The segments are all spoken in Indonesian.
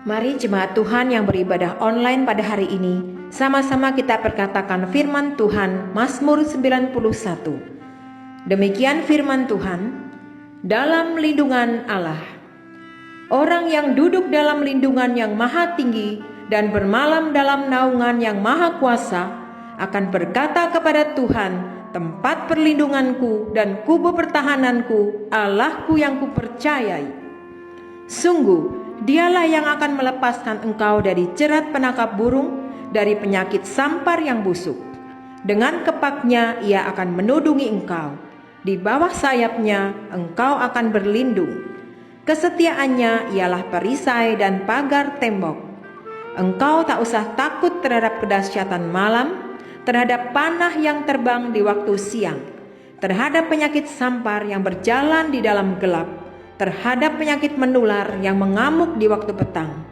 Mari jemaat Tuhan yang beribadah online pada hari ini, sama-sama kita perkatakan firman Tuhan Mazmur 91. Demikian firman Tuhan, dalam lindungan Allah. Orang yang duduk dalam lindungan yang maha tinggi dan bermalam dalam naungan yang maha kuasa akan berkata kepada Tuhan, tempat perlindunganku dan kubu pertahananku, Allahku yang kupercayai. Sungguh, Dialah yang akan melepaskan engkau dari jerat penangkap burung, dari penyakit sampar yang busuk. Dengan kepaknya ia akan menudungi engkau. Di bawah sayapnya engkau akan berlindung. Kesetiaannya ialah perisai dan pagar tembok. Engkau tak usah takut terhadap kedahsyatan malam, terhadap panah yang terbang di waktu siang, terhadap penyakit sampar yang berjalan di dalam gelap, terhadap penyakit menular yang mengamuk di waktu petang.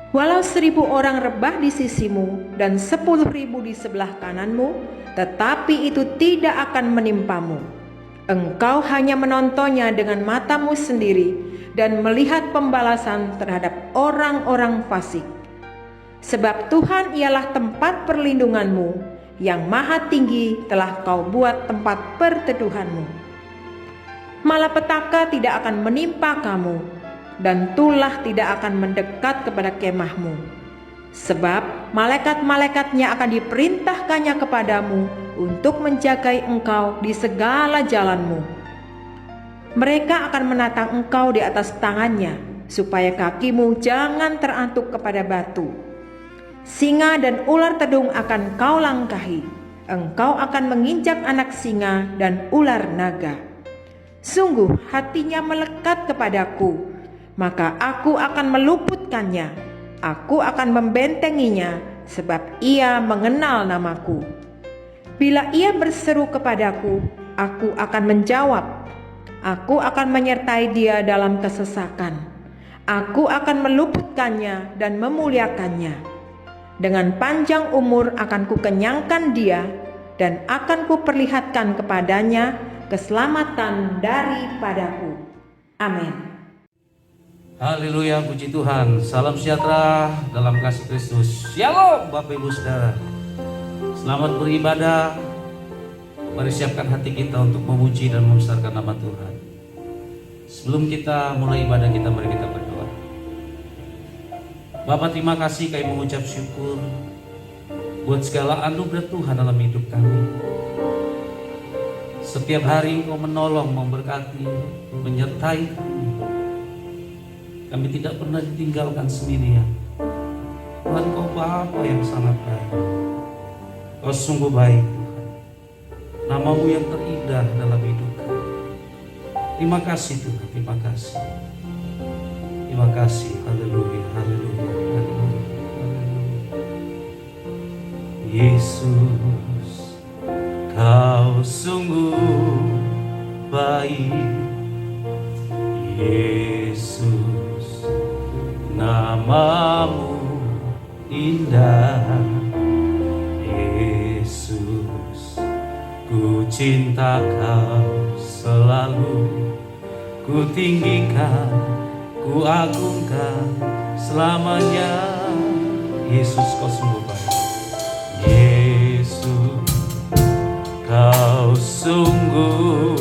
Walau 1.000 orang rebah di sisimu dan 10.000 di sebelah kananmu, tetapi itu tidak akan menimpamu. Engkau hanya menontonnya dengan matamu sendiri dan melihat pembalasan terhadap orang-orang fasik. Sebab Tuhan ialah tempat perlindunganmu, yang maha tinggi telah kau buat tempat perteduhanmu. Malapetaka tidak akan menimpa kamu, dan tulah tidak akan mendekat kepada kemahmu. Sebab malaikat-malaikatnya akan diperintahkannya kepadamu untuk menjagai engkau di segala jalanmu. Mereka akan menatang engkau di atas tangannya, supaya kakimu jangan terantuk kepada batu. Singa dan ular tedung akan kau langkahi. Engkau akan menginjak anak singa dan ular naga. Sungguh hatinya melekat kepadaku, maka aku akan meluputkannya. Aku akan membentenginya, sebab ia mengenal namaku. Bila ia berseru kepadaku, aku akan menjawab. Aku akan menyertai dia dalam kesesakan. Aku akan meluputkannya dan memuliakannya. Dengan panjang umur akan kukenyangkan dia, dan akan kuperlihatkan kepadanya keselamatan daripadaku. Amin. Haleluya, puji Tuhan. Salam sejahtera dalam kasih Kristus. Shalom Bapak Ibu Saudara. Selamat beribadah. Mari siapkan hati kita untuk memuji dan membesarkan nama Tuhan. Sebelum kita mulai ibadah kita, mari kita berdoa. Bapak, terima kasih kami mengucap syukur buat segala anugerah Tuhan dalam hidup kami. Setiap hari Engkau menolong, memberkati, menyertai kami. Kami tidak pernah ditinggalkan sendirian. Tuhan, Kau Bapa yang sangat baik. Kau sungguh baik, Tuhan. Namamu yang terindah dalam hidup kami. Terima kasih Tuhan, terima kasih. Terima kasih, haleluya, haleluya, haleluya, haleluya. Yesus, Kau sungguh baik. Yesus, namamu indah. Yesus, ku cinta Kau selalu. Ku tinggikan, ku agungkan selamanya. Yesus, Kau sungguh baik. Yesus, Kau sungguh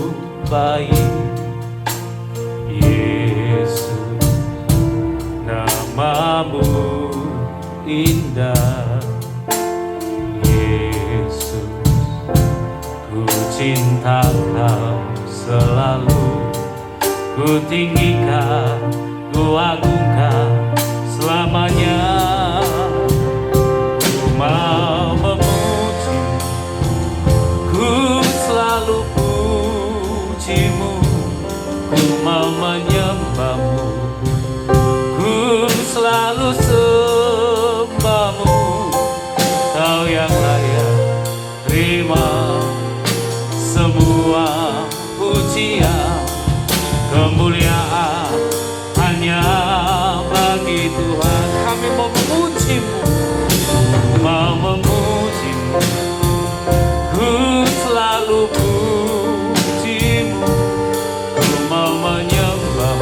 baik. Yesus, namamu indah. Yesus, ku cinta Kau selalu. Ku tinggikan, ku agungkan selamanya. Ku mau memuji, ku selalu pujimu. Ku mau menyembahmu, ku selalu sembahmu. Kau yang layak terima semua pujian, kemuliaan hanya bagi Tuhan. Kami mau memujimu, mau memujimu. Ku selalu pujimu, ku mau menyembahmu.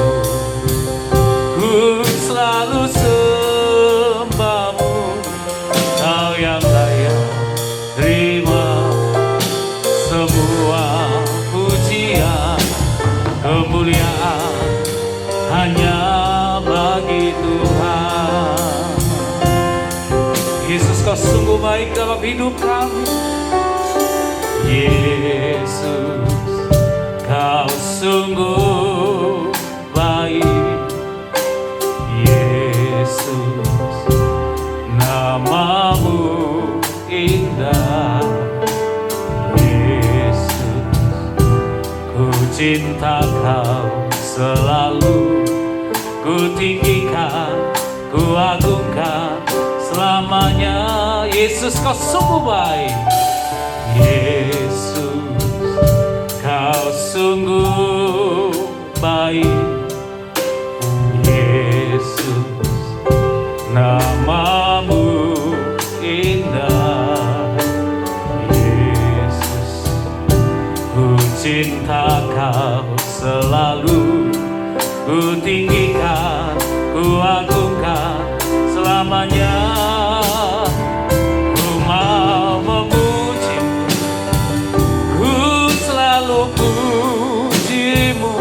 hidup kami. Yesus, Kau sungguh baik. Yesus, nama-Mu indah. Yesus, ku cinta Kau selalu, ku tinggikan, ku agungkan selamanya. Yesus, Kau sungguh baik. Yesus, Kau sungguh baik. Yesus, nama-Mu indah. Yesus, ku cinta Kau selalu, ku tinggikan, ku agungkan selamanya. Ku mau memuji-Mu, ku selalu puji-Mu.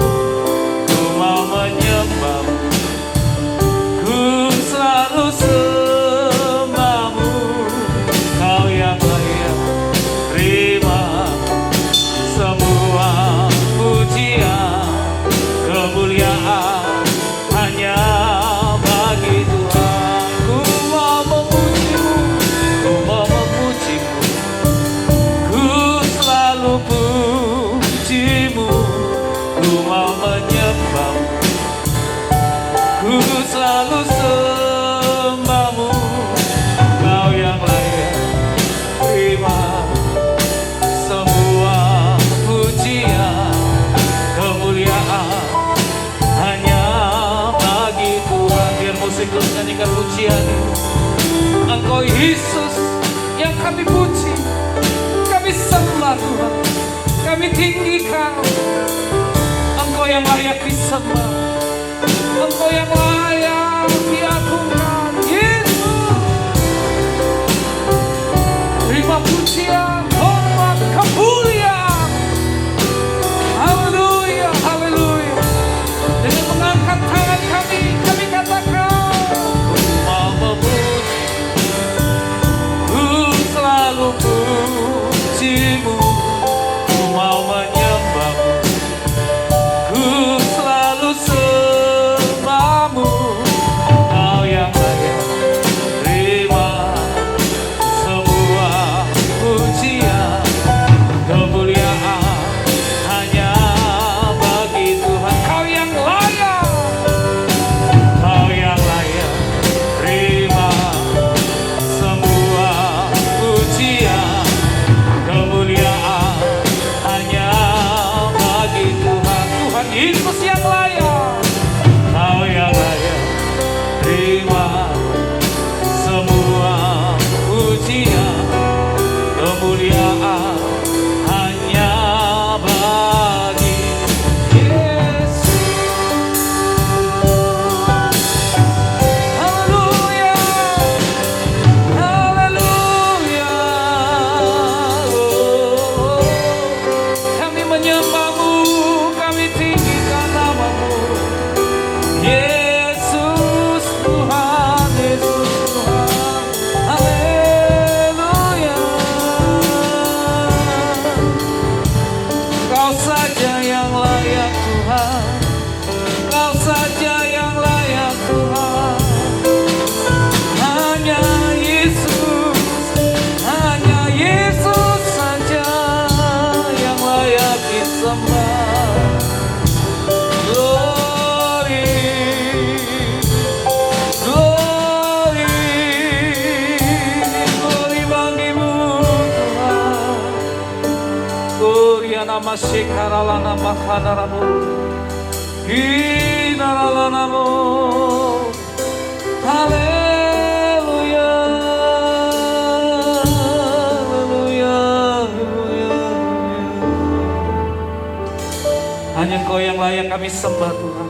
Ku mau menyembah-Mu, ku selalu sembah-Mu. Kau yang layak terima semua pujian, kemuliaan hanya bagi Tuhan. Ku mau memuji-Mu, ku mau memuji-Mu, ku selalu puji-Mu. Ku mau menyembah-Mu, ku selalu sembah-Mu. Kau yang layak terima semua pujian, kemuliaan hanya bagi Tuhan. Biar musik terus nyanyikan pujian. Engkau Yesus yang kami puji, kami sembah Tuhan, kami tinggikan. Engkau yang layak disembah, Engkau yang layak diagungkan. Yesus, terima pujian, hormat, kemuliaan. Haleluya, haleluya. Dengan mengangkat tangan kami katakan, ku mau memuji, ku selalu puji-Mu. Ku mau menyembah-Mu, ku selalu sembah-Mu. Kau yang layak terima semua pujian, kemuliaan hanya bagi Tuhan. Kau yang layak, Kau yang layak terima semua pujian, kemuliaan hanya bagi Tuhan. Tuhan Yesus yang layak, Kau yang layak terima semua pujian, kemuliaan hanya bagi Yesus. Haleluya, haleluya. Oh, kami menyembah-Mu, kami tinggikan nama-Mu. Yesus Tuhan, Yesus Tuhan. Haleluya. Kau saja yang layak Tuhan, Kau saja yang layak Tuhan. Hanya Yesus saja yang layak disembah. Glory, glory, glory bagi-Mu Tuhan. Glory nama Shekaralana Makanaramu, Hinaralanamu. Haleluya, haleluya, haleluya. Hanya Engkau yang layak kami sembah Tuhan.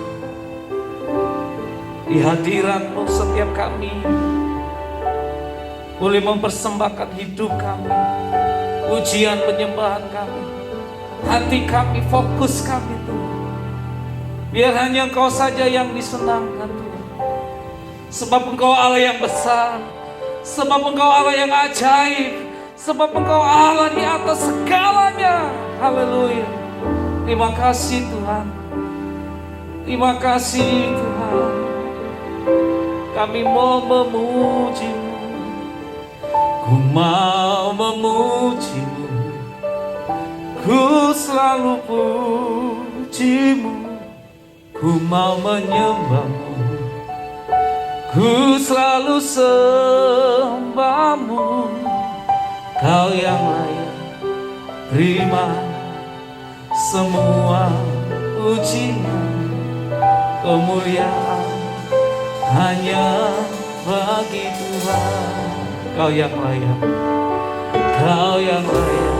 Di hadirat-Mu setiap kami boleh mempersembahkan hidup kami, pujian penyembahan kami, hati kami, fokus kami Tuhan. Biar hanya Engkau saja yang disenangkan Tuhan. Sebab Engkau Allah yang besar, sebab Engkau Allah yang ajaib, Sebab Engkau Allah di atas segalanya. Haleluya. Terima kasih Tuhan. Terima kasih Tuhan. Kami mau memuji-Mu. Ku mau memuji-Mu. Ku selalu puji-Mu. Ku mau menyembah-Mu. Ku selalu sembah-Mu. Kau yang layak terima semua pujian, kemuliaan hanya bagi Tuhan. Kau yang layak, Kau yang layak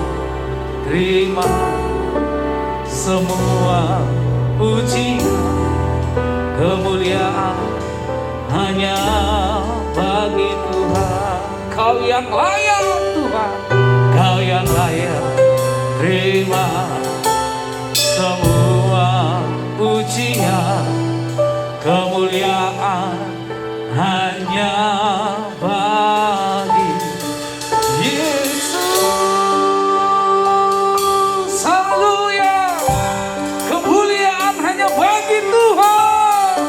terima semua pujian, kemuliaan hanya bagi Tuhan. Kau yang layak Tuhan, Kau yang layak terima semua pujian, kemuliaan hanya bagi Yesus. Haleluya. Kemuliaan hanya bagi Tuhan.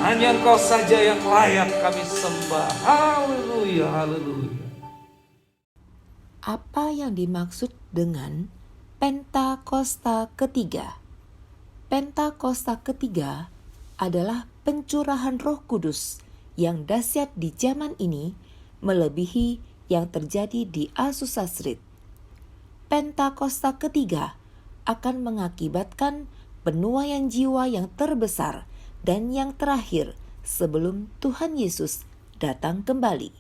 Hanya Engkau saja yang layak kami sembah. Haleluya, haleluya. Apa yang dimaksud dengan Pentakosta ketiga? Pentakosta ketiga adalah pencurahan Roh Kudus yang dahsyat di zaman ini, melebihi yang terjadi di Azusa Street. Pentakosta ketiga akan mengakibatkan penuaian jiwa yang terbesar dan yang terakhir sebelum Tuhan Yesus datang kembali.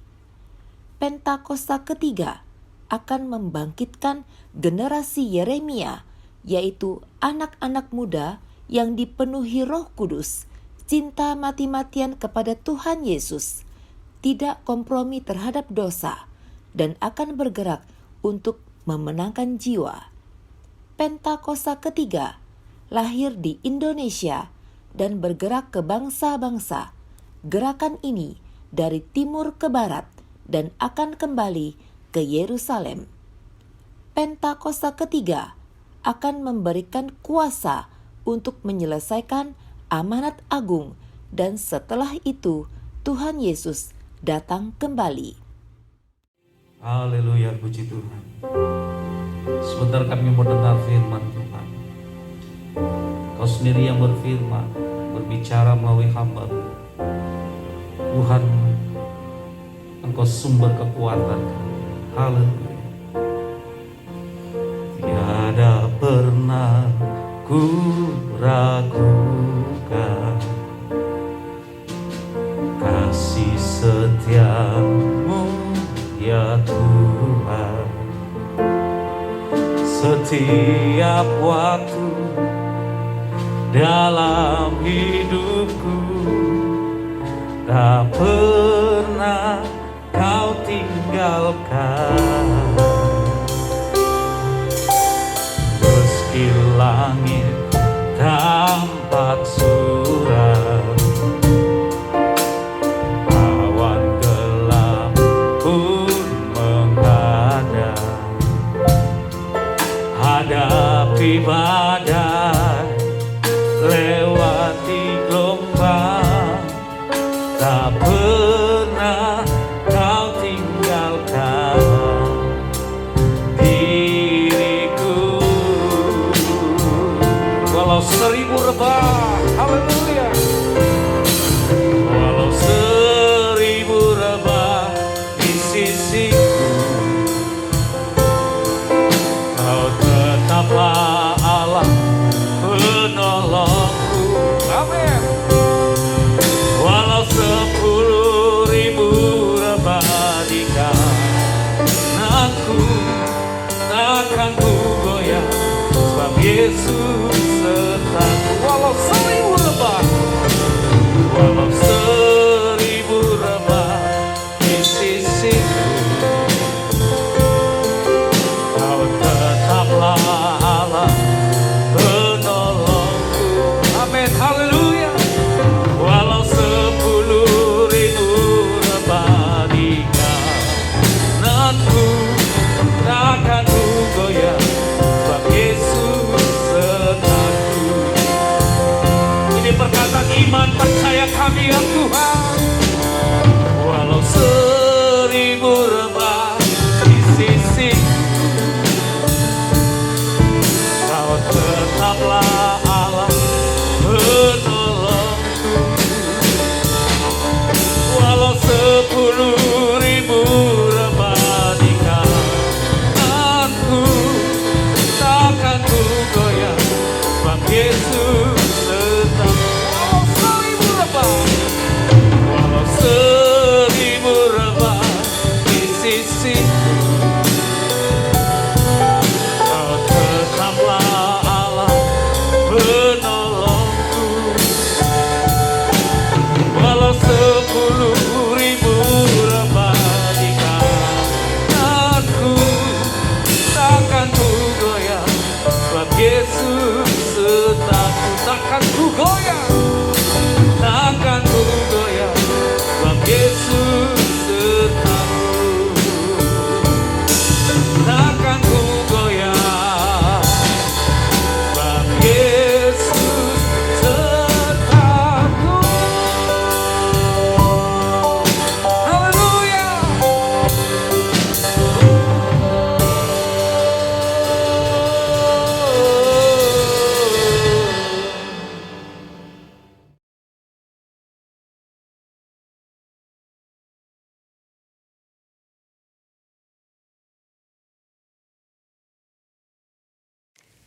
Pentakosta ketiga akan membangkitkan generasi Yeremia, yaitu anak-anak muda yang dipenuhi Roh Kudus, cinta mati-matian kepada Tuhan Yesus, tidak kompromi terhadap dosa, dan akan bergerak untuk memenangkan jiwa. Pentakosta ketiga lahir di Indonesia dan bergerak ke bangsa-bangsa. Gerakan ini dari timur ke barat dan akan kembali ke Yerusalem. Pentakosta ketiga akan memberikan kuasa untuk menyelesaikan amanat agung, dan setelah itu Tuhan Yesus datang kembali. Haleluya, puji Tuhan. Sebentar kami mau dengar firman Tuhan. Kau sendiri yang berfirman, berbicara melalui hamba-Mu. Tuhan, Engkau sumber kekuatan. Haleluya. Tiada pernah ku ragukan kasih setia-Mu ya Tuhan. Setiap waktu dalam hidupku tak pernah Kau tinggalkan. Meski langit tampak suram, awan gelap pun menghadap, hadapi badai, lewati gelombang, tak pernah Kau tinggalkan diriku. Walau 1000 rebah, haleluya. Walau 1000 rebah di sisiku, Kau tetaplah Allah penolongku. Amin. Walau 10.000 rebah di kananku, takkan ku goyah, sebab Yesus sertaku. Walau 1000 rebah, walau 1000 rebah di sisiku, Kau tetaplah Allah penolongku. Amin, haleluya. Walau 10.000 rebah di kananku,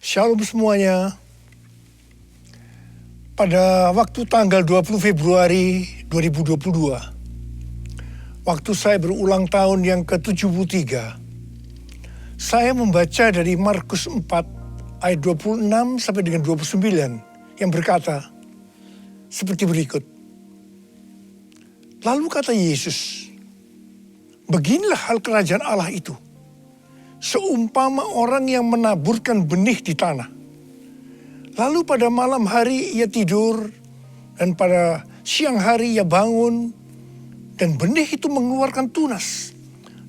Shalom semuanya. Pada waktu tanggal 20 Februari 2022, waktu saya berulang tahun yang ke-73, saya membaca dari Markus 4 ayat 26 sampai dengan 29 yang berkata seperti berikut. Lalu kata Yesus, beginilah hal kerajaan Allah itu. Seumpama orang yang menaburkan benih di tanah. Lalu pada malam hari ia tidur, dan pada siang hari ia bangun, dan benih itu mengeluarkan tunas,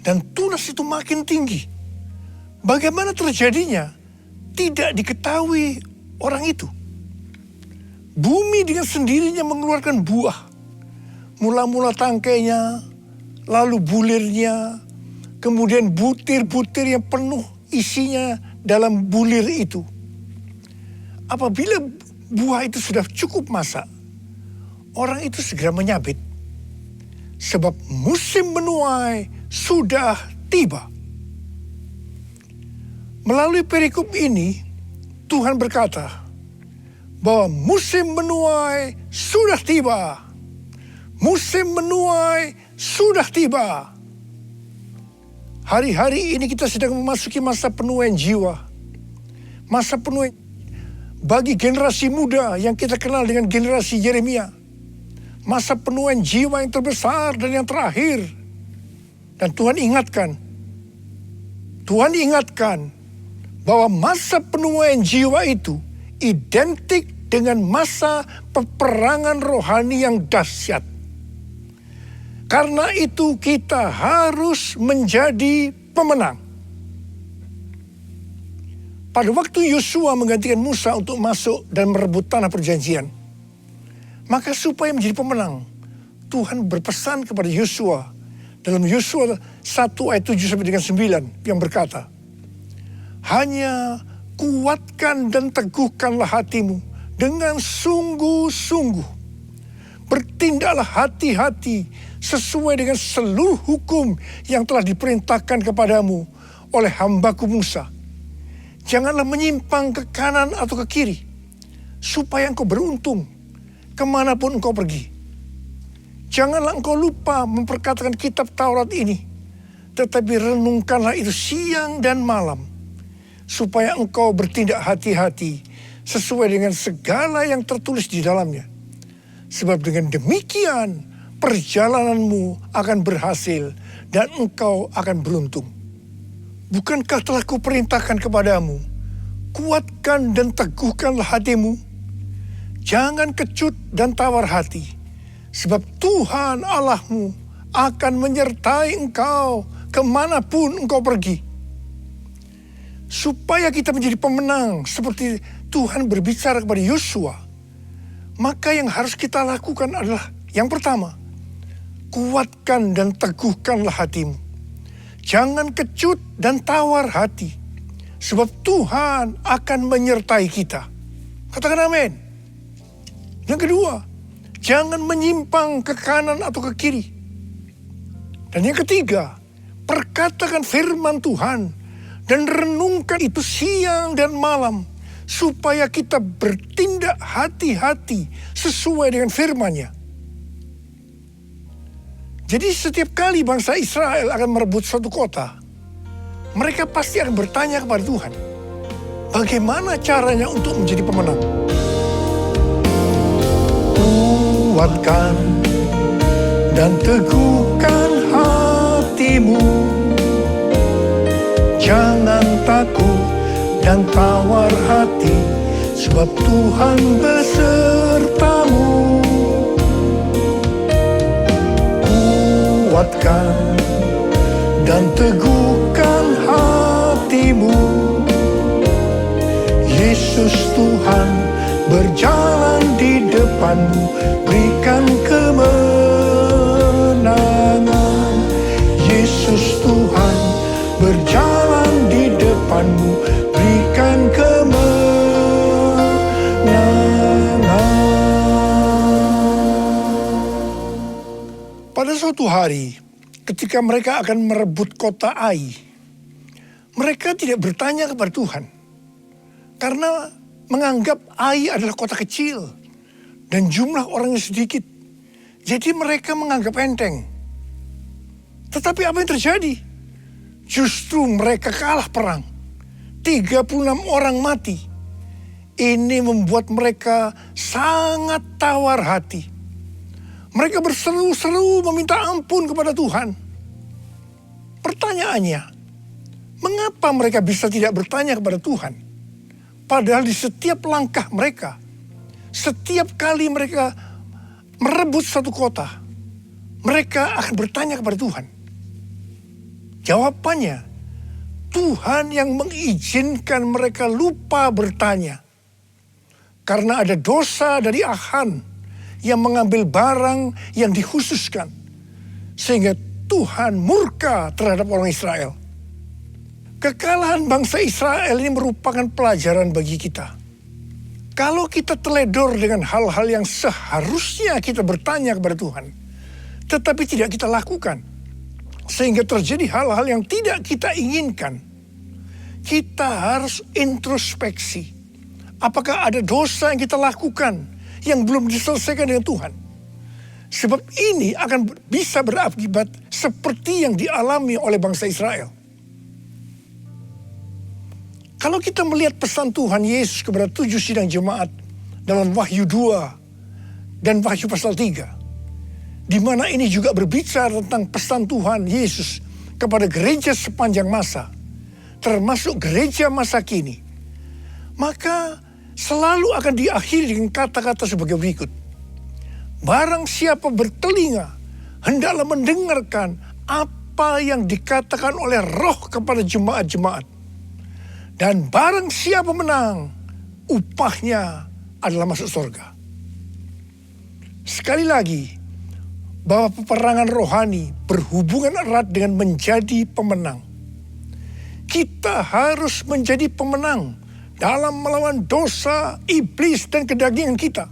dan tunas itu makin tinggi. Bagaimana terjadinya? Tidak diketahui orang itu. Bumi dengan sendirinya mengeluarkan buah. Mula-mula tangkainya, lalu bulirnya, kemudian butir-butir yang penuh isinya dalam bulir itu. Apabila buah itu sudah cukup masak, orang itu segera menyabit. Sebab musim menuai sudah tiba. Melalui perikop ini, Tuhan berkata bahwa musim menuai sudah tiba. Musim menuai sudah tiba. Hari-hari ini kita sedang memasuki masa penuaian jiwa. Masa penuaian bagi generasi muda yang kita kenal dengan generasi Yeremia. Masa penuaian jiwa yang terbesar dan yang terakhir. Dan Tuhan ingatkan bahwa masa penuaian jiwa itu identik dengan masa peperangan rohani yang dahsyat. Karena itu kita harus menjadi pemenang. Pada waktu Yosua menggantikan Musa untuk masuk dan merebut tanah perjanjian, maka supaya menjadi pemenang, Tuhan berpesan kepada Yosua dalam Yosua 1 ayat 7 sampai dengan 9 yang berkata, hanya kuatkan dan teguhkanlah hatimu dengan sungguh-sungguh. Bertindaklah hati-hati sesuai dengan seluruh hukum yang telah diperintahkan kepadamu oleh hambaku Musa. Janganlah menyimpang ke kanan atau ke kiri, supaya engkau beruntung kemanapun engkau pergi. Janganlah engkau lupa memperkatakan kitab Taurat ini, tetapi renungkanlah itu siang dan malam, supaya engkau bertindak hati-hati sesuai dengan segala yang tertulis di dalamnya. Sebab dengan demikian perjalananmu akan berhasil dan engkau akan beruntung. Bukankah telah kuperintahkan kepadamu, kuatkan dan teguhkanlah hatimu. Jangan kecut dan tawar hati, sebab Tuhan Allahmu akan menyertai engkau kemanapun engkau pergi. Supaya kita menjadi pemenang seperti Tuhan berbicara kepada Yosua, maka yang harus kita lakukan adalah yang pertama, kuatkan dan teguhkanlah hatimu. Jangan kecut dan tawar hati, sebab Tuhan akan menyertai kita. Katakan amin. Yang kedua, jangan menyimpang ke kanan atau ke kiri. Dan yang ketiga, perkatakan firman Tuhan dan renungkan itu siang dan malam, supaya kita bertindak hati-hati sesuai dengan firman-Nya. Jadi setiap kali bangsa Israel akan merebut suatu kota, mereka pasti akan bertanya kepada Tuhan, bagaimana caranya untuk menjadi pemenang? Kuatkan dan teguhkan hatimu, jangan takut dan tawar hati, sebab Tuhan besertamu. Kuatkan dan teguhkan hatimu, Yesus Tuhan berjalan di depanmu, berikan kemenangan. Yesus Tuhan berjalan di depanmu, berikan kemenangan. Pada suatu hari, ketika mereka akan merebut kota Ai, mereka tidak bertanya kepada Tuhan, Karena menganggap Ai adalah kota kecil dan jumlah orangnya sedikit. Jadi mereka menganggap enteng. Tetapi apa yang terjadi? Justru mereka kalah perang. 36 orang mati. Ini membuat mereka sangat tawar hati. Mereka berseru-seru meminta ampun kepada Tuhan. Pertanyaannya, mengapa mereka bisa tidak bertanya kepada Tuhan? Padahal di setiap langkah mereka, setiap kali mereka merebut satu kota, mereka akan bertanya kepada Tuhan. Jawabannya, Tuhan yang mengizinkan mereka lupa bertanya. Karena ada dosa dari Achan yang mengambil barang yang dikhususkan. Sehingga Tuhan murka terhadap orang Israel. Kekalahan bangsa Israel ini merupakan pelajaran bagi kita. Kalau kita teledor dengan hal-hal yang seharusnya kita bertanya kepada Tuhan, tetapi tidak kita lakukan, sehingga terjadi hal-hal yang tidak kita inginkan, kita harus introspeksi. Apakah ada dosa yang kita lakukan yang belum diselesaikan dengan Tuhan? Sebab ini akan bisa berakibat seperti yang dialami oleh bangsa Israel. Kalau kita melihat pesan Tuhan Yesus kepada 7 sidang jemaat dalam Wahyu 2 dan Wahyu pasal 3, di mana ini juga berbicara tentang pesan Tuhan Yesus kepada gereja sepanjang masa, termasuk gereja masa kini, maka selalu akan diakhiri dengan kata-kata sebagai berikut. Barang siapa bertelinga, hendaklah mendengarkan apa yang dikatakan oleh Roh kepada jemaat-jemaat. Dan barang siapa menang, upahnya adalah masuk surga. Sekali lagi, bahwa peperangan rohani berhubungan erat dengan menjadi pemenang. Kita harus menjadi pemenang dalam melawan dosa, iblis, dan kedagingan kita.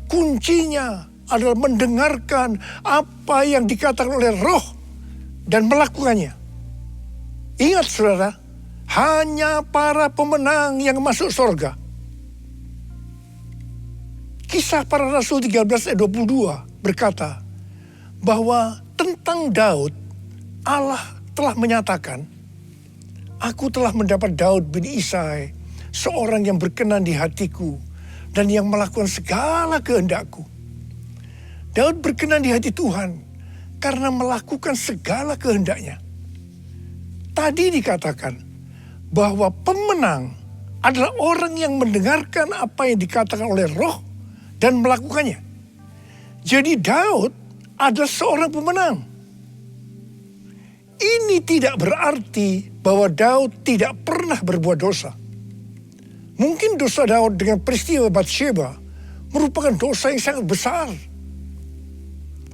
Kuncinya adalah mendengarkan apa yang dikatakan oleh Roh dan melakukannya. Ingat saudara, hanya para pemenang yang masuk surga. Kisah para Rasul 13 ayat 22 berkata bahwa tentang Daud, Allah telah menyatakan, "Aku telah mendapat Daud bin Isai, seorang yang berkenan di hatiku dan yang melakukan segala kehendakku." Daud berkenan di hati Tuhan karena melakukan segala kehendaknya. Tadi dikatakan bahwa pemenang adalah orang yang mendengarkan apa yang dikatakan oleh Roh dan melakukannya. Jadi Daud adalah seorang pemenang. Ini tidak berarti bahwa Daud tidak pernah berbuat dosa. Mungkin dosa Daud dengan peristiwa Batsheba merupakan dosa yang sangat besar.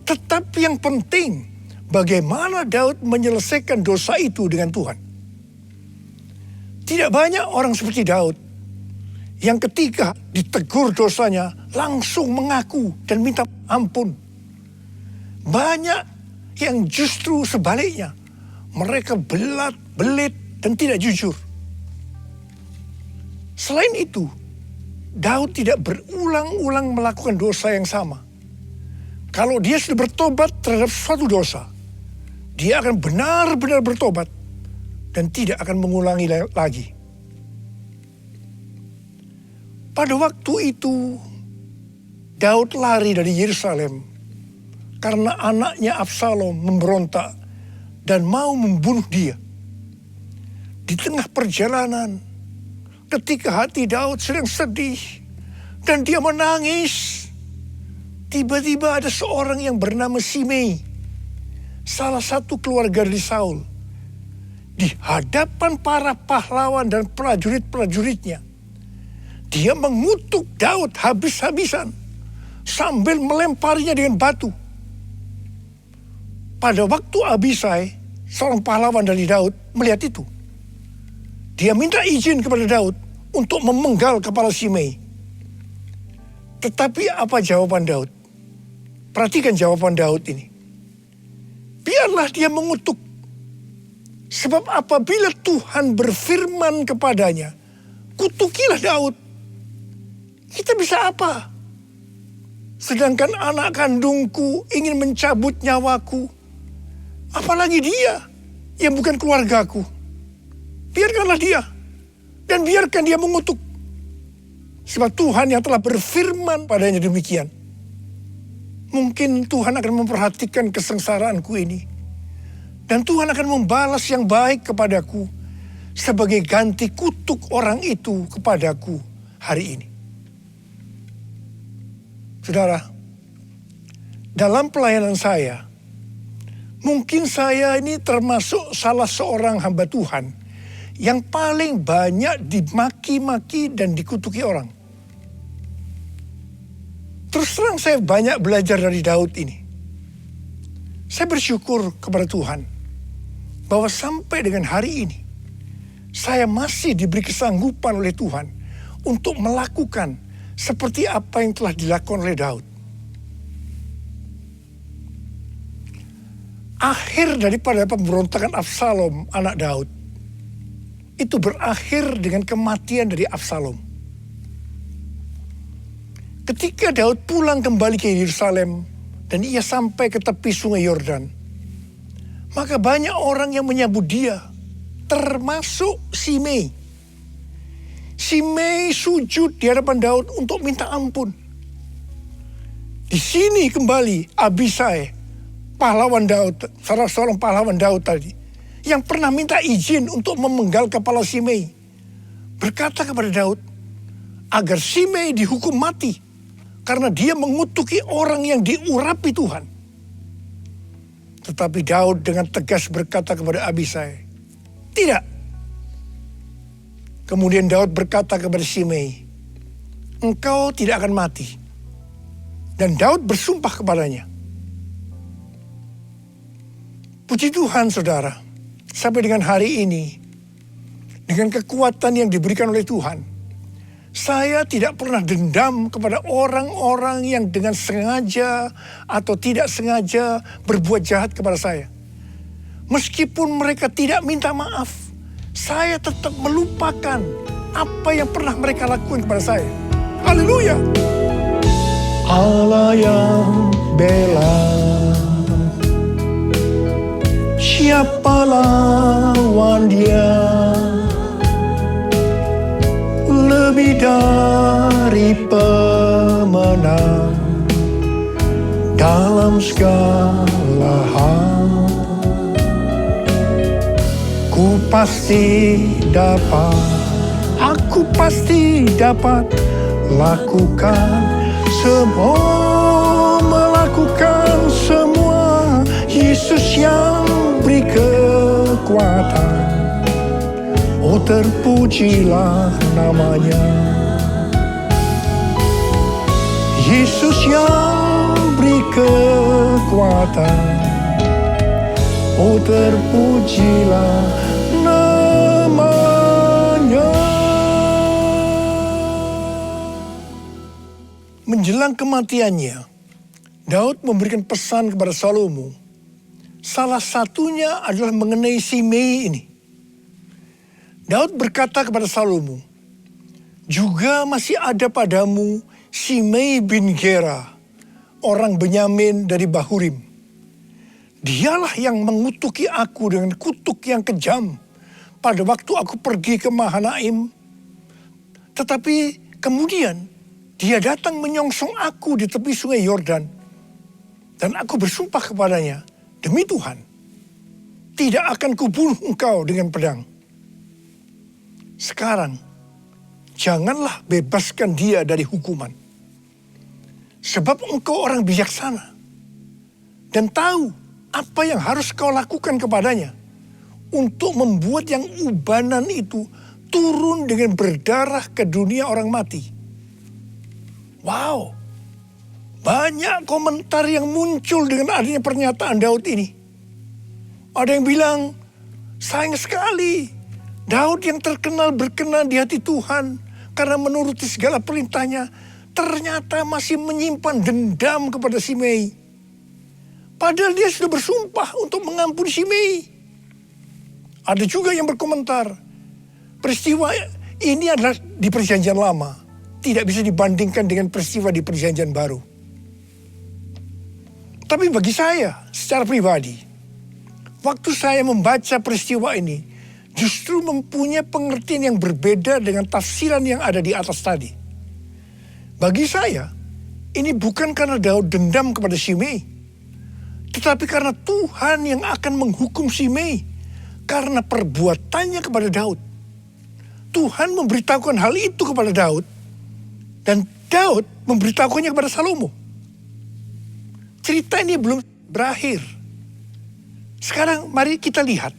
Tetapi yang penting, bagaimana Daud menyelesaikan dosa itu dengan Tuhan. Tidak banyak orang seperti Daud yang ketika ditegur dosanya langsung mengaku dan minta ampun. Banyak yang justru sebaliknya, mereka belit dan tidak jujur. Selain itu, Daud tidak berulang-ulang melakukan dosa yang sama. Kalau dia sudah bertobat terhadap suatu dosa, dia akan benar-benar bertobat dan tidak akan mengulangi lagi. Pada waktu itu, Daud lari dari Yerusalem karena anaknya Absalom memberontak dan mau membunuh dia. Di tengah perjalanan, ketika hati Daud sedang sedih dan dia menangis, tiba-tiba ada seorang yang bernama Simei, salah satu keluarga dari Saul, di hadapan para pahlawan dan prajurit-prajuritnya. Dia mengutuk Daud habis-habisan sambil melemparinya dengan batu. Pada waktu Abisai, seorang pahlawan dari Daud, melihat itu, dia minta izin kepada Daud untuk memenggal kepala Simei. Tetapi apa jawaban Daud? Perhatikan jawaban Daud ini. Biarlah dia mengutuk. Sebab apabila Tuhan berfirman kepadanya, kutukilah Daud. Kita bisa apa? Sedangkan anak kandungku ingin mencabut nyawaku. Apalagi dia yang bukan keluargaku. Biarkanlah dia. Dan biarkan dia mengutuk. Sebab Tuhan yang telah berfirman padanya demikian. Mungkin Tuhan akan memperhatikan kesengsaraanku ini. Dan Tuhan akan membalas yang baik kepadaku. Sebagai ganti kutuk orang itu kepadaku hari ini. Saudara, dalam pelayanan saya, mungkin saya ini termasuk salah seorang hamba Tuhan yang paling banyak dimaki-maki dan dikutuki orang. Terus terang saya banyak belajar dari Daud ini. Saya bersyukur kepada Tuhan bahwa sampai dengan hari ini, saya masih diberi kesanggupan oleh Tuhan untuk melakukan seperti apa yang telah dilakukan oleh Daud. Akhir daripada pemberontakan Absalom, anak Daud, itu berakhir dengan kematian dari Absalom. Ketika Daud pulang kembali ke Yerusalem dan ia sampai ke tepi sungai Yordan, maka banyak orang yang menyambut dia, termasuk Simei. Simei sujud di hadapan Daud untuk minta ampun. Di sini kembali Abisai, pahlawan Daud, salah seorang pahlawan Daud tadi, yang pernah minta izin untuk memenggal kepala Simei, berkata kepada Daud agar Simei dihukum mati karena dia mengutuki orang yang diurapi Tuhan. Tetapi Daud dengan tegas berkata kepada Abisai, tidak. Kemudian Daud berkata kepada Simei, engkau tidak akan mati. Dan Daud bersumpah kepadanya. Puji Tuhan saudara, sampai dengan hari ini, dengan kekuatan yang diberikan oleh Tuhan, saya tidak pernah dendam kepada orang-orang yang dengan sengaja atau tidak sengaja berbuat jahat kepada saya. Meskipun mereka tidak minta maaf, saya tetap melupakan apa yang pernah mereka lakukan kepada saya. Haleluya. Allah yang bela, siapa lawan dia? Lebih dari pemenang dalam segala hal. Ku pasti dapat, aku pasti dapat lakukan semua, melakukan semua. Yesus yang beri kekuatan, oh terpujilah namanya. Yesus yang beri kekuatan, oh terpujilah namanya. Menjelang kematiannya, Daud memberikan pesan kepada Salomo. Salah satunya adalah mengenai Simei ini. Daud berkata kepada Salomo, juga masih ada padamu Simei bin Gera, orang Benyamin dari Bahurim. Dialah yang mengutuki aku dengan kutuk yang kejam pada waktu aku pergi ke Mahanaim. Tetapi kemudian dia datang menyongsong aku di tepi sungai Yordan. Dan aku bersumpah kepadanya, demi Tuhan, tidak akan kubunuh engkau dengan pedang. Sekarang, janganlah bebaskan dia dari hukuman. Sebab engkau orang bijaksana dan tahu apa yang harus kau lakukan kepadanya untuk membuat yang ubanan itu turun dengan berdarah ke dunia orang mati. Wow, banyak komentar yang muncul dengan adanya pernyataan Daud ini. Ada yang bilang, sayang sekali Daud yang terkenal berkenan di hati Tuhan karena menuruti segala perintahnya, ternyata masih menyimpan dendam kepada Simei. Padahal dia sudah bersumpah untuk mengampuni Simei. Ada juga yang berkomentar, peristiwa Ini adalah di perjanjian lama. Tidak bisa dibandingkan dengan peristiwa di perjanjian baru. Tapi bagi saya, secara pribadi, waktu saya membaca peristiwa ini, justru mempunyai pengertian yang berbeda dengan tafsiran yang ada di atas tadi. Bagi saya, ini bukan karena Daud dendam kepada Shimei, tetapi karena Tuhan yang akan menghukum Shimei karena perbuatannya kepada Daud. Tuhan memberitahukan hal itu kepada Daud, dan Daud memberitahukannya kepada Salomo. Cerita ini belum berakhir. Sekarang mari kita lihat,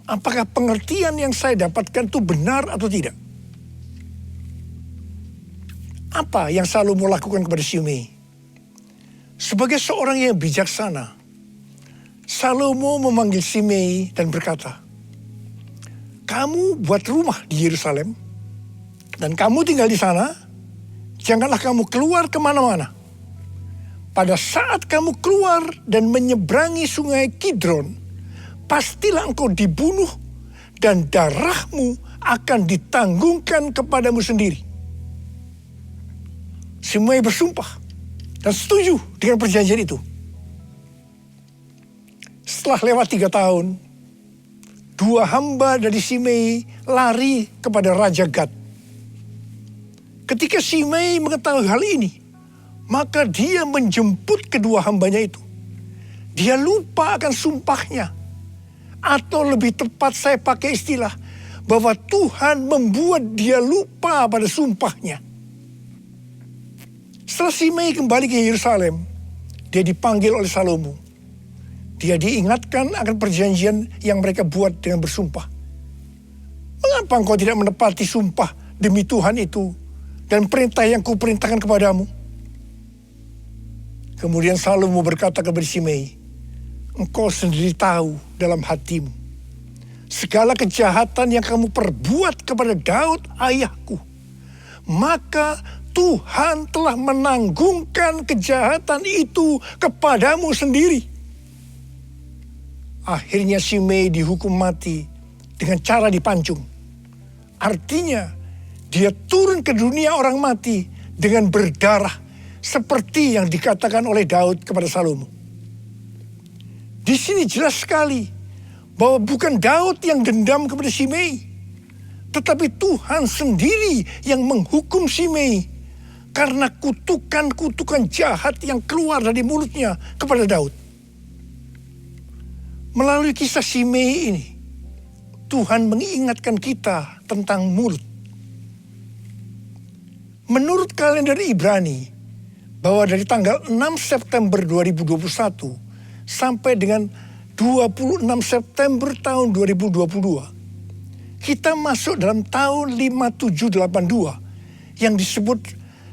apakah pengertian yang saya dapatkan itu benar atau tidak. Apa yang Salomo lakukan kepada Shimei? Sebagai seorang yang bijaksana, Salomo memanggil Shimei dan berkata, kamu buat rumah di Yerusalem, dan kamu tinggal di sana, janganlah kamu keluar kemana-mana. Pada saat kamu keluar dan menyeberangi sungai Kidron, pastilah engkau dibunuh dan darahmu akan ditanggungkan kepadamu sendiri. Shimei bersumpah dan setuju dengan perjanjian itu. Setelah lewat 3 tahun, 2 hamba dari Shimei lari kepada Raja Gad. Ketika Shimei mengetahui hal ini, maka dia menjemput kedua hambanya itu. Dia lupa akan sumpahnya. Atau lebih tepat saya pakai istilah, bahwa Tuhan membuat dia lupa pada sumpahnya. Setelah Shimei kembali ke Yerusalem, dia dipanggil oleh Salomo. Dia diingatkan akan perjanjian yang mereka buat dengan bersumpah. Mengapa engkau tidak menepati sumpah demi Tuhan itu dan perintah yang kuperintahkan kepadamu? Kemudian Salomo berkata kepada Shimei, engkau sendiri tahu dalam hatimu segala kejahatan yang kamu perbuat kepada Daud ayahku. Maka Tuhan telah menanggungkan kejahatan itu kepadamu sendiri. Akhirnya Shimei dihukum mati dengan cara dipancung. Artinya dia turun ke dunia orang mati dengan berdarah seperti yang dikatakan oleh Daud kepada Salomo. Di sini jelas sekali bahwa bukan Daud yang dendam kepada Shimei, tetapi Tuhan sendiri yang menghukum Shimei karena kutukan-kutukan jahat yang keluar dari mulutnya kepada Daud. Melalui kisah Shimei ini, Tuhan mengingatkan kita tentang mulut. Menurut kalender Ibrani, bahwa dari tanggal 6 September 2021 sampai dengan 26 September tahun 2022, kita masuk dalam tahun 5782 yang disebut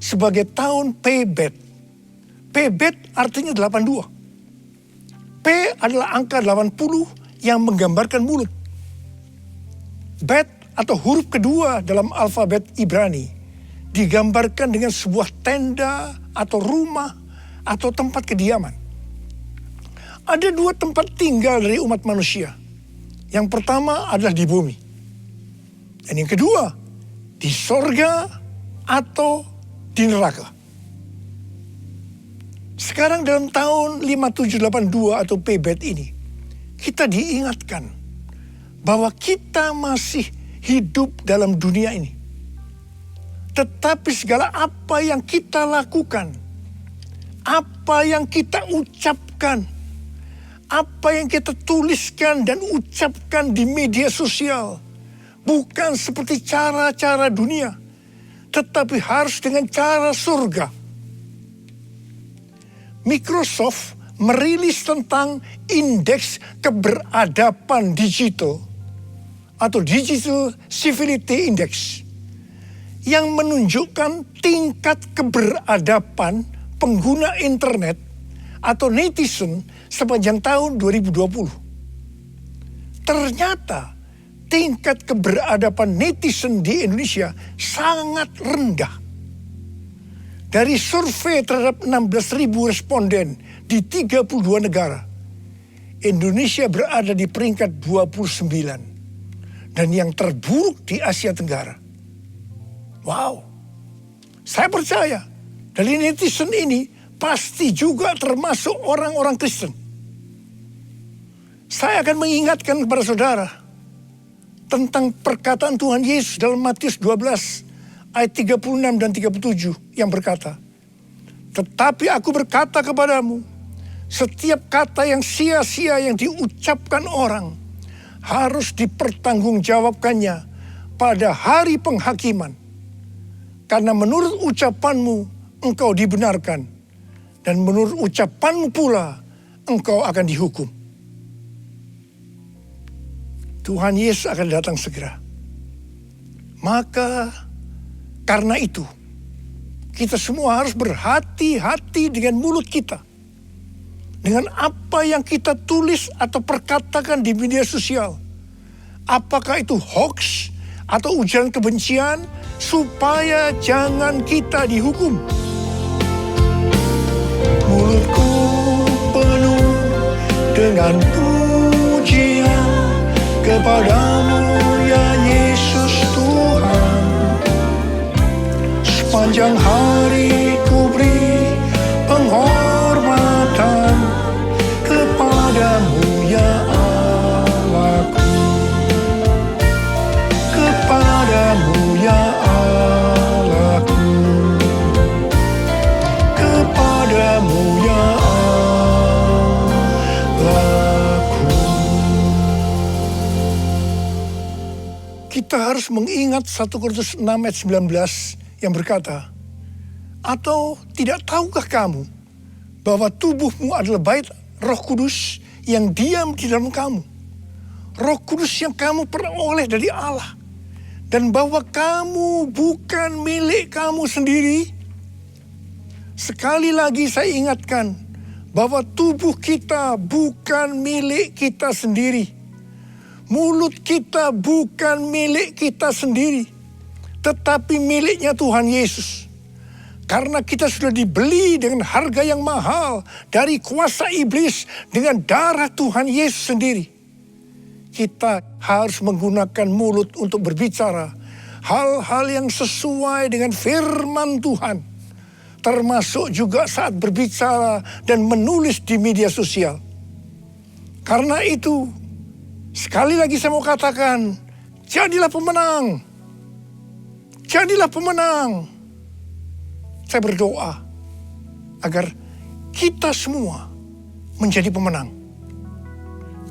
sebagai tahun Pebet. Pebet artinya 82. P adalah angka 80 yang menggambarkan mulut. Bet atau huruf kedua dalam alfabet Ibrani digambarkan dengan sebuah tenda atau rumah atau tempat kediaman. Ada 2 tempat tinggal dari umat manusia. Yang pertama adalah di bumi. Dan yang kedua, di sorga atau di neraka. Sekarang dalam tahun 5782 atau Pebet ini, kita diingatkan bahwa kita masih hidup dalam dunia ini. Tetapi segala apa yang kita lakukan, apa yang kita ucapkan, apa yang kita tuliskan dan ucapkan di media sosial, bukan seperti cara-cara dunia, tetapi harus dengan cara surga. Microsoft merilis tentang indeks keberadaban digital atau Digital Civility Index yang menunjukkan tingkat keberadaban pengguna internet atau netizen sepanjang tahun 2020. Ternyata tingkat keberadaban netizen di Indonesia sangat rendah. Dari survei terhadap 16.000 responden di 32 negara, Indonesia berada di peringkat 29 dan yang terburuk di Asia Tenggara. Wow, saya percaya dari netizen ini pasti juga termasuk orang-orang Kristen. Saya akan mengingatkan kepada saudara tentang perkataan Tuhan Yesus dalam Matius 12 ayat 36 dan 37 yang berkata, "Tetapi aku berkata kepadamu, setiap kata yang sia-sia yang diucapkan orang harus dipertanggungjawabkannya pada hari penghakiman. Karena menurut ucapanmu engkau dibenarkan, dan menurut ucapanmu pula engkau akan dihukum." Tuhan Yesus akan datang segera. Maka karena itu, kita semua harus berhati-hati dengan mulut kita. Dengan apa yang kita tulis atau perkatakan di media sosial. Apakah itu hoax atau ujaran kebencian, supaya jangan kita dihukum. Mulutku penuh dengan pujian kepadamu ya Yesus Tuhan. Sepanjang hari ku beri penghormatan kepadamu ya Allahku. Kepadamu ya Allahku. Kepadamu ya Allahku. Kita harus mengingat 1 Korintus 6 ayat 19 yang berkata, "Atau tidak tahukah kamu bahwa tubuhmu adalah bait Roh Kudus yang diam di dalam kamu? Roh Kudus yang kamu peroleh dari Allah. Dan bahwa kamu bukan milik kamu sendiri." Sekali lagi saya ingatkan bahwa tubuh kita bukan milik kita sendiri. Mulut kita bukan milik kita sendiri, tetapi miliknya Tuhan Yesus. Karena kita sudah dibeli dengan harga yang mahal dari kuasa iblis dengan darah Tuhan Yesus sendiri. Kita harus menggunakan mulut untuk berbicara hal-hal yang sesuai dengan firman Tuhan. Termasuk juga saat berbicara dan menulis di media sosial. Karena itu, sekali lagi saya mau katakan, jadilah pemenang. Jadilah pemenang. Saya berdoa agar kita semua menjadi pemenang.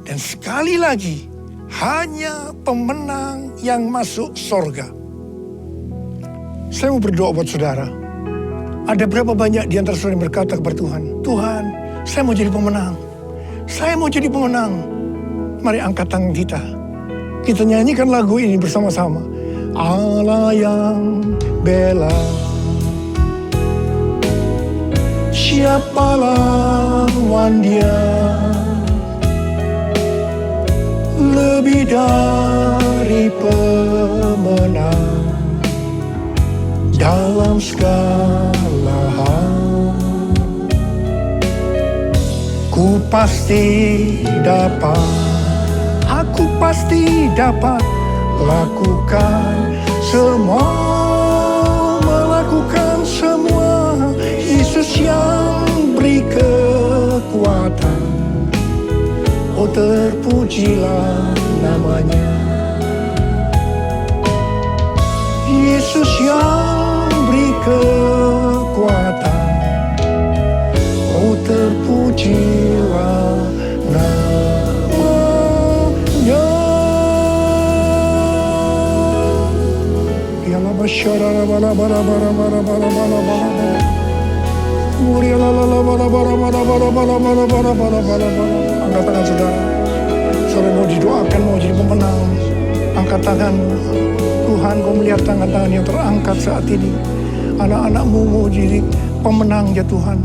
Dan sekali lagi, hanya pemenang yang masuk sorga. Saya mau berdoa buat saudara. Ada berapa banyak di antara saudara yang berkata kepada Tuhan, "Tuhan, saya mau jadi pemenang. Saya mau jadi pemenang." Mari angkat tangan kita. Kita nyanyikan lagu ini bersama-sama. Allah yang bela, siapa lawan Dia? Lebih dari pemenang dalam segala hal. Ku pasti dapat, aku pasti dapat lakukan semua, melakukan semua. Yesus yang beri kekuatan, oh terpujilah namanya. Yesus yang beri kekuatan, oh terpujilah namanya. Biarlah masyarakat angkat tangan saudara. Saudara mau didoakan, mau jadi pemenang, angkat tanganmu. Tuhan, kau melihat tangan-tangan yang terangkat saat ini. Anak-anakmu mau jadi pemenang ya Tuhan.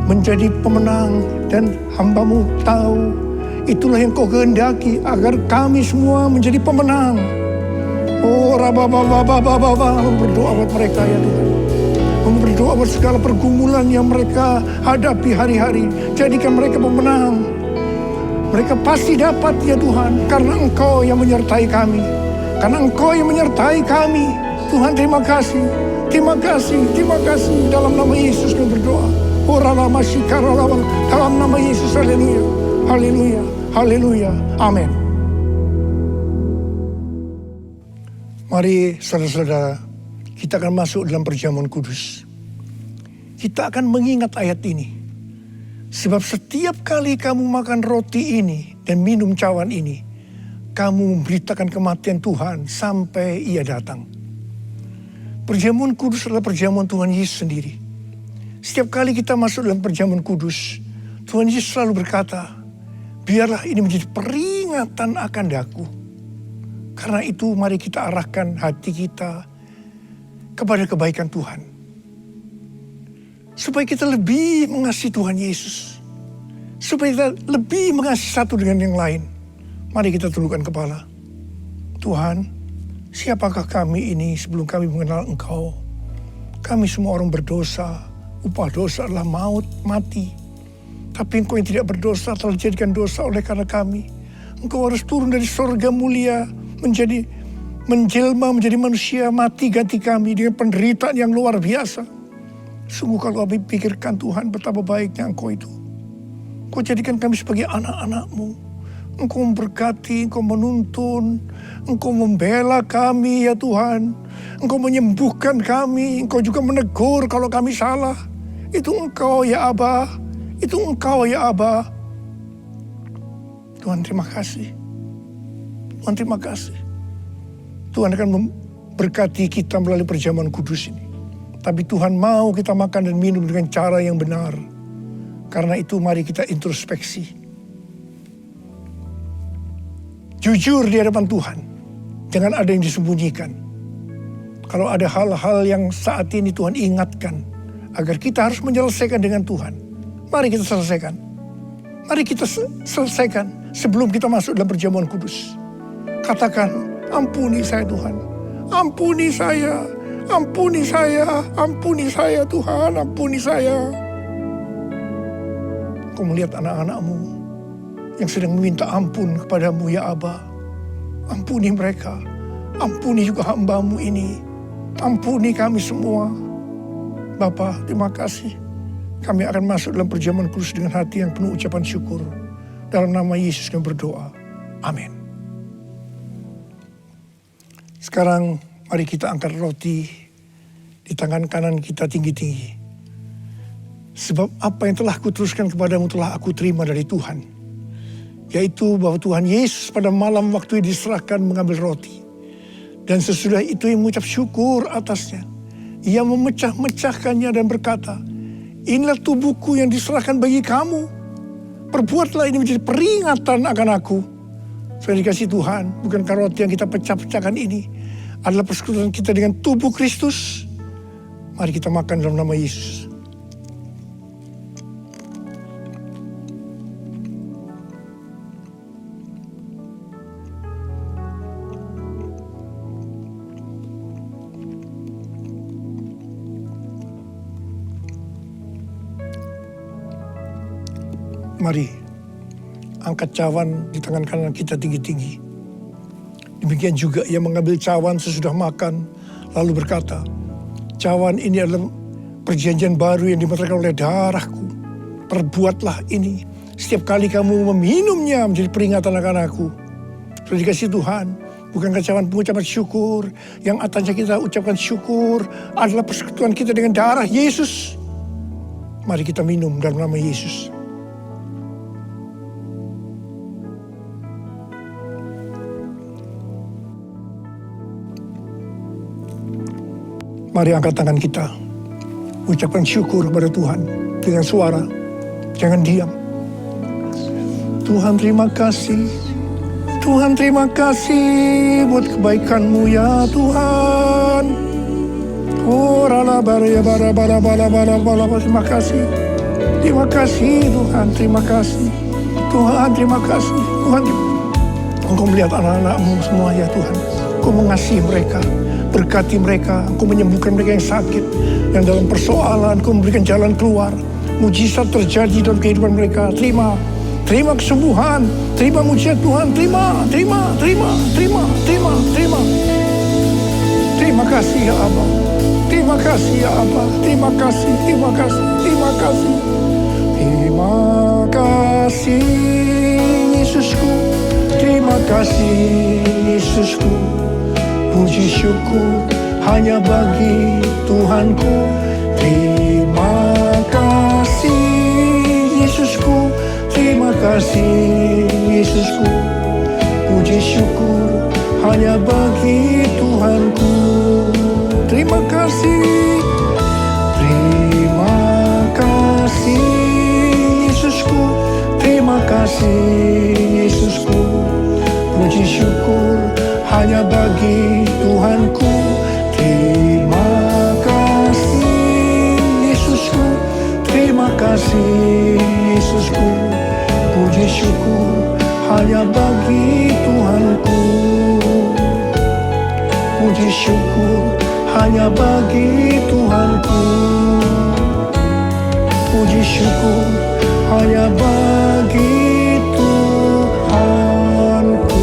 Menjadi pemenang, dan hambamu tahu itulah yang kau kehendaki, agar kami semua menjadi pemenang. Oh rabababababababa, berdoa buat mereka ya Tuhan. Berdoa buat segala pergumulan yang mereka hadapi hari-hari. Jadikan mereka pemenang. Mereka pasti dapat ya Tuhan, karena Engkau yang menyertai kami. Karena Engkau yang menyertai kami. Tuhan terima kasih. Terima kasih, terima kasih. Dalam nama Yesus kami berdoa. Dalam nama Yesus, haleluya. Haleluya, haleluya, amin. Mari saudara-saudara, kita akan masuk dalam perjamuan kudus. Kita akan mengingat ayat ini. Sebab setiap kali kamu makan roti ini dan minum cawan ini, kamu memberitakan kematian Tuhan sampai Ia datang. Perjamuan kudus adalah perjamuan Tuhan Yesus sendiri. Setiap kali kita masuk dalam perjamuan kudus, Tuhan Yesus selalu berkata, biarlah ini menjadi peringatan akan daku. Karena itu mari kita arahkan hati kita kepada kebaikan Tuhan. Supaya kita lebih mengasihi Tuhan Yesus. Supaya kita lebih mengasihi satu dengan yang lain. Mari kita tundukkan kepala. Tuhan, siapakah kami ini sebelum kami mengenal Engkau? Kami semua orang berdosa. Upah dosa adalah maut, mati. Tapi Engkau yang tidak berdosa telah dijadikan dosa oleh karena kami. Engkau harus turun dari surga mulia, menjelma menjadi manusia, mati ganti kami dengan penderitaan yang luar biasa. Sungguh kalau kami pikirkan Tuhan betapa baiknya Engkau itu. Engkau jadikan kami sebagai anak-anak-Mu. Engkau memberkati, Engkau menuntun, Engkau membela kami ya Tuhan. Engkau menyembuhkan kami, Engkau juga menegur kalau kami salah. Itu Engkau ya Aba, itu Engkau ya Aba. Tuhan terima kasih. Tuhan terima kasih. Tuhan akan memberkati kita melalui perjamuan kudus ini. Tapi Tuhan mau kita makan dan minum dengan cara yang benar. Karena itu mari kita introspeksi. Jujur di hadapan Tuhan. Jangan ada yang disembunyikan. Kalau ada hal-hal yang saat ini Tuhan ingatkan. Agar kita harus menyelesaikan dengan Tuhan. Mari kita selesaikan. Mari kita selesaikan sebelum kita masuk dalam perjamuan kudus. Katakan, ampuni saya Tuhan. Ampuni saya. Ampuni saya. Ampuni saya Tuhan. Ampuni saya. Kau melihat anak-anak-Mu yang sedang meminta ampun kepadamu ya Aba. Ampuni mereka. Ampuni juga hamba-Mu ini. Ampuni kami semua. Bapa, terima kasih. Kami akan masuk dalam perjamuan kudus dengan hati yang penuh ucapan syukur. Dalam nama Yesus kami berdoa. Amin. Sekarang mari kita angkat roti di tangan kanan kita tinggi-tinggi. Sebab apa yang telah kuteruskan kepadamu telah aku terima dari Tuhan. Yaitu bahwa Tuhan Yesus pada malam waktu diserahkan mengambil roti. Dan sesudah itu ia mengucap syukur atasnya. Ia memecah-mecahkannya dan berkata, inilah tubuhku yang diserahkan bagi kamu. Perbuatlah ini menjadi peringatan akan aku. Sudah dikasih Tuhan, bukankah roti yang kita pecah-pecahkan ini adalah persekutuan kita dengan tubuh Kristus? Mari kita makan dalam nama Yesus. Mari, angkat cawan di tangan kanan kita tinggi-tinggi. Demikian juga ia mengambil cawan sesudah makan, lalu berkata, cawan ini adalah perjanjian baru yang dimeteraikan oleh darahku. Perbuatlah ini setiap kali kamu meminumnya menjadi peringatan akan aku. Sudah dikasih Tuhan, bukankah cawan pengucapan syukur, yang atasnya kita ucapkan syukur adalah persekutuan kita dengan darah Yesus. Mari kita minum dalam nama Yesus. Mari angkat tangan kita. Ucapkan syukur kepada Tuhan dengan suara. Jangan diam. Tuhan terima kasih. Tuhan terima kasih buat kebaikan-Mu ya Tuhan. Oh rala bara bara bara bara bara bara. Terima kasih. Terima kasih Tuhan. Terima kasih. Tuhan terima kasih. Tuhan Engkau melihat anak-anak-Mu semua ya Tuhan. Engkau mengasihi mereka. Berkati mereka, Engkau menyembuhkan mereka yang sakit, yang dalam persoalan, Engkau memberikan jalan keluar. Mujizat terjadi dalam kehidupan mereka. Terima kesembuhan, terima mujizat Tuhan, terima. Terima kasih ya Aba. Terima kasih ya Aba. Terima kasih, terima kasih, terima kasih. Terima kasih Yesusku. Terima kasih Yesusku. Puji syukur hanya bagi Tuhanku. Terima kasih Yesusku. Terima kasih Yesusku. Puji syukur hanya bagi Tuhanku. Terima kasih. Terima kasih Yesusku. Terima kasih Yesusku. Puji syukur hanya bagi Tuhanku. Terima kasih Yesusku. Terima kasih Yesusku. Puji syukur hanya bagi Tuhanku. Puji syukur hanya bagi Tuhanku. Puji syukur hanya bagi Tuhanku.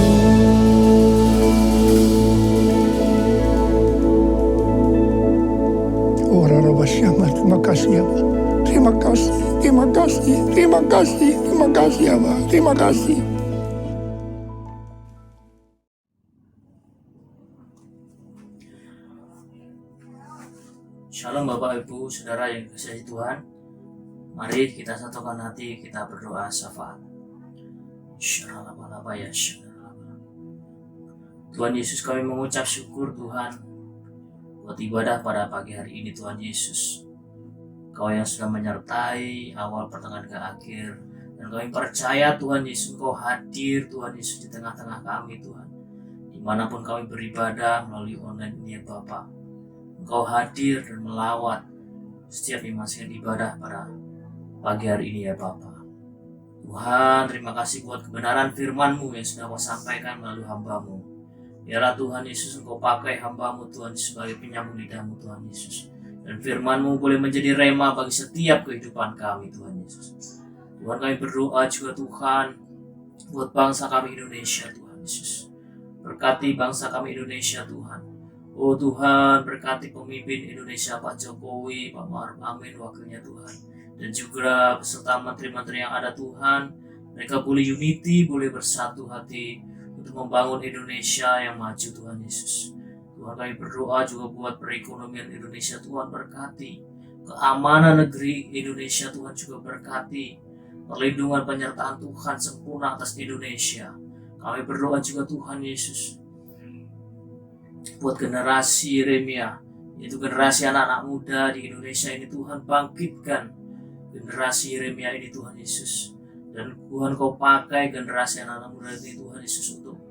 Oh Rabba Syama, terima kasih ya Pak. Terima kasih, terima kasih, terima kasih, terima kasih ya Pak. Terima kasih. Shalom Bapak Ibu Saudara yang dikasihi Tuhan. Mari kita satukan hati, kita berdoa syafaat. Tuhan Yesus, kami mengucap syukur Tuhan buat ibadah pada pagi hari ini. Tuhan Yesus, Kau yang sudah menyertai awal pertengahan ke akhir, dan kami percaya Tuhan Yesus Kau hadir Tuhan Yesus di tengah-tengah kami Tuhan. Dimanapun kami beribadah melalui online ini ya Bapak, Engkau hadir dan melawat setiap dimasukan ibadah pada pagi hari ini ya Bapa. Tuhan, terima kasih buat kebenaran firman-Mu yang sudah Kau sampaikan melalui hamba-Mu. Biarlah Tuhan Yesus Engkau pakai hamba-Mu Tuhan sebagai penyambung lidah-Mu Tuhan Yesus. Dan firman-Mu boleh menjadi rema bagi setiap kehidupan kami Tuhan Yesus. Tuhan, kami berdoa juga Tuhan buat bangsa kami Indonesia Tuhan Yesus. Berkati bangsa kami Indonesia Tuhan. Oh Tuhan, berkati pemimpin Indonesia Pak Jokowi, Pak Ma'ruf Amin, wakilnya Tuhan. Dan juga beserta menteri-menteri yang ada Tuhan. Mereka boleh unity, boleh bersatu hati untuk membangun Indonesia yang maju Tuhan Yesus. Tuhan, kami berdoa juga buat perekonomian Indonesia Tuhan, berkati. Keamanan negeri Indonesia Tuhan juga berkati. Perlindungan penyertaan Tuhan sempurna atas Indonesia. Kami berdoa juga Tuhan Yesus buat generasi Yeremia, yaitu generasi anak-anak muda di Indonesia ini Tuhan, bangkitkan generasi Yeremia ini Tuhan Yesus. Dan Tuhan Kau pakai generasi anak-anak muda ini Tuhan Yesus untuk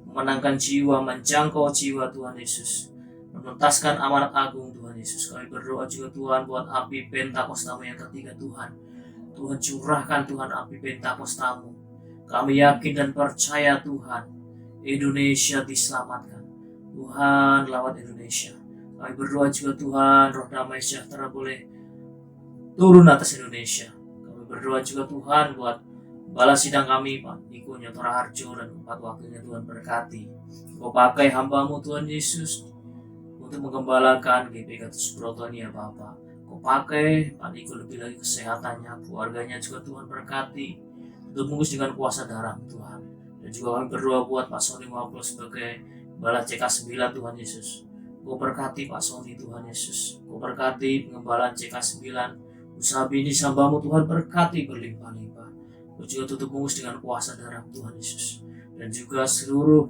memenangkan jiwa, menjangkau jiwa Tuhan Yesus, menuntaskan amanat agung Tuhan Yesus. Kami berdoa juga Tuhan buat api Pentakostamu yang ketiga Tuhan. Tuhan, curahkan Tuhan api Pentakostamu. Kami yakin dan percaya Tuhan, Indonesia diselamatkan. Tuhan, lawat Indonesia. Kami berdoa juga Tuhan, roh damai sejahtera boleh turun atas Indonesia. Kami berdoa juga Tuhan buat balas sidang kami, Pak Niko Nyotora Harjo dan 4 wakilnya Tuhan, berkati. Kau pakai hamba-Mu Tuhan Yesus untuk menggembalakan GP Gatus Broto ini ya Bapak. Kau pakai Pak Niko lebih lagi kesehatannya, keluarganya juga Tuhan, berkati. Untuk mengus dengan kuasa darah Tuhan. Dan juga kami berdoa buat Pak Sony Mawakil sebagai Bala CK9 Tuhan Yesus. Kau berkati Pak Sony Tuhan Yesus. Kau berkati pengembalaan CK9. Usaha bisnis hamba-Mu Tuhan, berkati berlimpah-limpah. Kau juga tutup mengus dengan kuasa darah Tuhan Yesus. Dan juga seluruh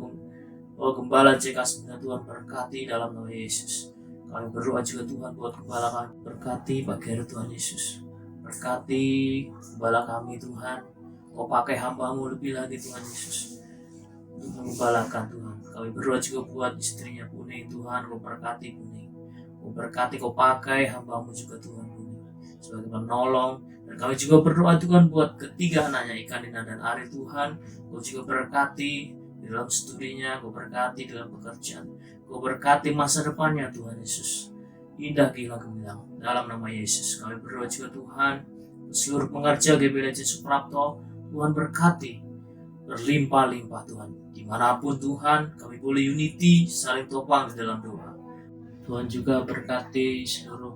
gembala CK9 Tuhan, berkati dalam nama Yesus. Kami berdoa juga Tuhan buat gembala kami. Berkati Pak Gero Tuhan Yesus. Berkati gembala kami Tuhan. Kau pakai hamba-Mu lebih lagi Tuhan Yesus untuk mengembalakan Tuhan. Kami berdoa juga buat istrinya Puning Tuhan. Kau berkati Puning. Kau berkati, Kau pakai hamba-Mu juga Tuhan Puning sebagai penolong. Dan kami juga berdoa Tuhan buat ketiga anaknya, Ikanina dan Ari Tuhan. Kau juga berkati di dalam studinya. Kau berkati dalam pekerjaan. Kau berkati masa depannya Tuhan Yesus. Indah gila gemilang dalam nama Yesus. Kami berdoa juga Tuhan seluruh pengerja GBLC Suprapto. Tuhan berkati berlimpah-limpah Tuhan. Dimanapun Tuhan, kami boleh unity, saling topang di dalam doa. Tuhan juga berkati seluruh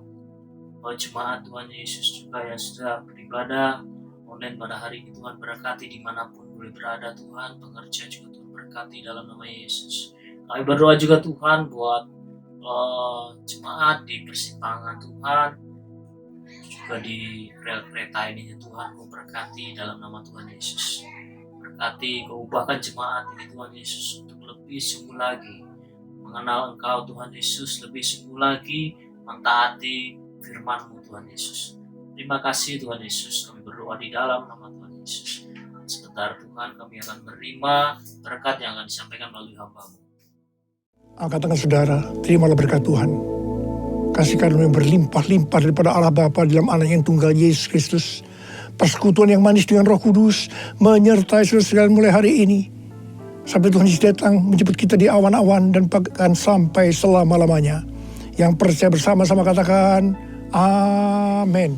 jemaat Tuhan Yesus juga yang sudah beribadah online pada hari ini. Tuhan berkati dimanapun boleh berada Tuhan. Pengerja juga Tuhan berkati dalam nama Yesus. Kami berdoa juga Tuhan buat jemaat di persimpangan Tuhan, juga di rel kereta ini Tuhan. Kau berkati dalam nama Tuhan Yesus. Berkati, kau ubahkan jemaat ini Tuhan Yesus untuk lebih sungguh lagi mengenal Engkau Tuhan Yesus, lebih sungguh lagi mentaati firman-Mu Tuhan Yesus. Terima kasih Tuhan Yesus, kami berdoa di dalam nama Tuhan Yesus. Sebentar Tuhan, kami akan menerima berkat yang akan disampaikan melalui hamba-Mu. Angkat tangan saudara, terimalah berkat Tuhan. Kasih karunia berlimpah-limpah daripada Allah Bapa dalam anak yang tunggal Yesus Kristus. Persekutuan yang manis dengan Roh Kudus menyertai saudara sekalian mulai hari ini. Sampai Tuhan Yesus datang menjemput kita di awan-awan dan bahkan sampai selama-lamanya. Yang percaya bersama-sama katakan, Amin.